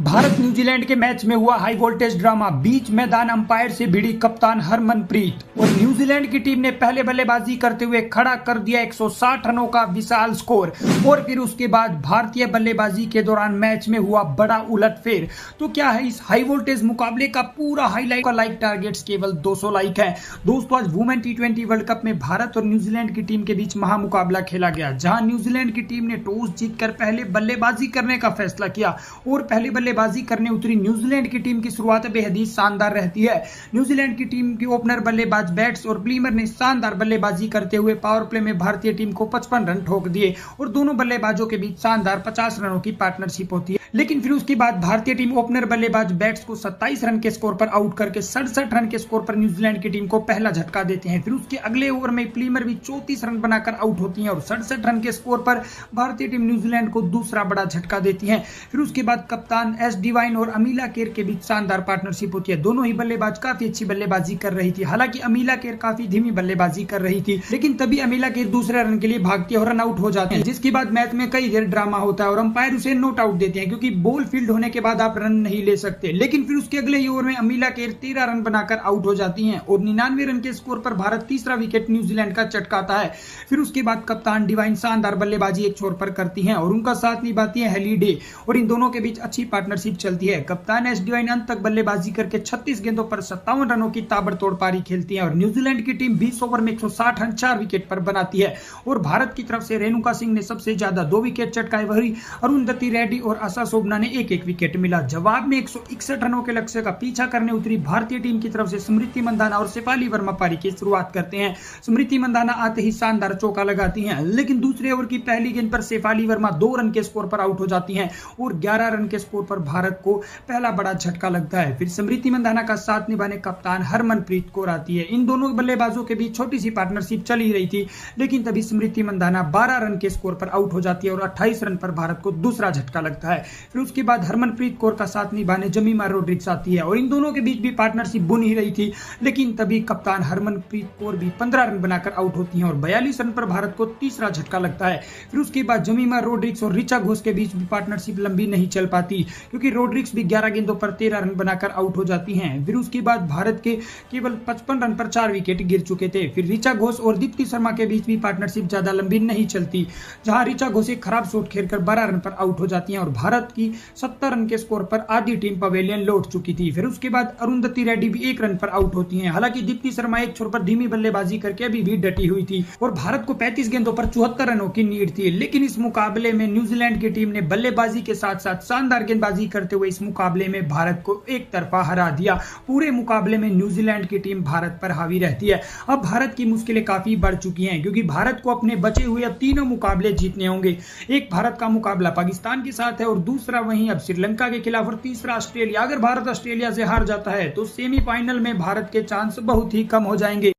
Bharat New Zealand के match में हुआ हाई वोल्टेज ड्रामा। बीच मैदान अंपायर से भिड़ी कप्तान हरमनप्रीत और न्यूजीलैंड की टीम ने पहले बल्लेबाजी करते हुए खड़ा कर दिया 160 रनों का विशाल स्कोर। और फिर उसके बाद भारतीय बल्लेबाजी के दौरान मैच में हुआ बड़ा उलटफेर। तो क्या है इस हाई वोल्टेज मुकाबले का पूरा हाईलाइट का लाइक टारगेट्स केवल 200 लाइक है। दोस्तों, आज वुमेन टी20 वर्ल्ड कप में भारत और न्यूजीलैंड की टीम के बीच महामुकाबला खेला गया, जहां न्यूजीलैंड की टीम ने टॉस जीतकर पहले बल्लेबाजी करने का फैसला किया और पहले बल्लेबाजी करने उतरी न्यूजीलैंड की टीम की शुरुआत बेहद ही शानदार रहती है। न्यूजीलैंड की टीम की ओपनर बल्लेबाज बैट्स और प्लीमर ने शानदार बल्लेबाजी करते हुए पावर प्ले में भारतीय टीम को 55 रन ठोक दिए और दोनों बल्लेबाजों के बीच शानदार 50 रनों की पार्टनरशिप होती है। लेकिन फिर उसके बाद भारतीय टीम ओपनर बल्लेबाज बैट्स को 27 रन के स्कोर पर आउट करके 67 रन के स्कोर पर न्यूजीलैंड की टीम को पहला झटका देते हैं। फिर उसके अगले ओवर में प्लीमर भी 34 रन बनाकर आउट होती हैं और 67 रन के स्कोर पर भारतीय टीम न्यूजीलैंड को दूसरा बड़ा झटका देती है। फिर उसके बाद कप्तान एस डिवाइन और अमीला केर के बीच शानदार पार्टनरशिप होती है। दोनों ही बल्लेबाज काफी अच्छी बल्लेबाजी कर रही थी। हालांकि अमीला केर काफी धीमी बल्लेबाजी कर रही थी, लेकिन तभी अमीला केर दूसरे रन के लिए भागती है और रन आउट हो जाते हैं, जिसके बाद मैच में कई देर ड्रामा होता है और अंपायर उसे नॉट आउट देते हैं, क्योंकि बॉल फील्ड होने के बाद आप रन नहीं ले सकते। लेकिन फिर उसके अगले ही ओवर में अमीला केर 13 रन बनाकर आउट हो जाती हैं और 99 रन के स्कोर पर भारत तीसरा विकेट न्यूजीलैंड का चटकाता है। फिर उसके बाद कप्तान डिवाइन शानदार बल्लेबाजी एक छोर पर करती हैं और उनका साथ निभाती है हेली डे और इन दोनों के बीच अच्छी पार्टनरशिप चलती है। कप्तान एस डिवाइन अंत तक बल्लेबाजी करके 36 गेंदों पर 57 रनों की ताबड़तोड़ पारी खेलती है और न्यूजीलैंड की टीम 20 ओवर में 160 रन 4 विकेट पर बनाती है। और भारत की तरफ से रेणुका सिंह ने सबसे ज्यादा 2 विकेट चटकाए, वही अरुंधति रेड्डी और आशा शोभना ने एक विकेट मिला। जवाब में 161 रनों के लक्ष्य का पीछा करने उतरी भारतीय टीम की तरफ से स्मृति मंदाना और शेफाली वर्मा पारी की शुरुआत करते हैं। स्मृति मंदाना आते ही शानदार चौका लगाती हैं, लेकिन दूसरे ओवर की पहली गेंद पर शेफाली वर्मा 2 रन के स्कोर पर आउट हो जाती हैं और 11 रन के स्कोर पर भारत को पहला बड़ा झटका लगता है। फिर स्मृति मंदाना का साथ निभाने कप्तान हरमनप्रीत कौर आती है। इन दोनों बल्लेबाजों के बीच छोटी सी पार्टनरशिप चल ही रही थी, लेकिन तभी स्मृति मंदाना 12 रन के स्कोर पर आउट हो जाती है और 28 रन पर भारत को दूसरा झटका लगता है। फिर उसके बाद हरमनप्रीत कौर का साथ निभाने जमीमा रोड्रिग्स आती है और इन दोनों के बीच भी पार्टनरशिप बुन ही रही थी, लेकिन तभी कप्तान हरमनप्रीत कौर भी 15 रन बनाकर आउट होती हैं और 42 रन पर भारत को तीसरा झटका लगता है। फिर उसके बाद जमीमा रोड्रिग्स और ऋचा घोष के बीच भी पार्टनरशिप लंबी नहीं चल पाती, क्योंकि रोड्रिग्स भी 11 गेंदों पर 13 रन बनाकर आउट हो जाती हैं। फिर उसके बाद भारत के केवल 55 रन पर 4 विकेट गिर चुके थे। फिर ऋचा घोष और दीप्ति शर्मा के बीच भी पार्टनरशिप ज्यादा लंबी नहीं चलती, जहां ऋचा घोष एक खराब शॉट खेलकर 12 रन पर आउट हो जाती हैं और भारत की 70 रन के स्कोर पर आधी टीम पवेलियन लौट चुकी थी। फिर उसके बाद अरुंधति रेड्डी भी 1 रन पर आउट होती हैं। हालांकि दीप्ति शर्मा एक छोर पर धीमी बल्लेबाजी करके अभी भी डटी हुई थी और भारत को 35 गेंदों पर 74 रनों की नीड थी। लेकिन इस मुकाबले में न्यूजीलैंड की टीम ने बल्लेबाजी के साथ साथ शानदार गेंदबाजी करते हुए इस मुकाबले में भारत को एक तरफा हरा दिया। पूरे मुकाबले में न्यूजीलैंड की टीम भारत पर हावी रहती है। अब भारत की मुश्किलें काफी बढ़ चुकी हैं, क्योंकि भारत को अपने बचे हुए अब तीनों मुकाबले जीतने होंगे। एक भारत का मुकाबला पाकिस्तान के साथ है और दूसरा वहीं अब श्रीलंका के खिलाफ और तीसरा ऑस्ट्रेलिया। अगर भारत ऑस्ट्रेलिया से हार जाता है तो सेमीफाइनल में भारत के चांस बहुत ही कम हो जाएंगे।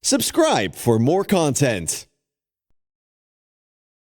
Subscribe for more content.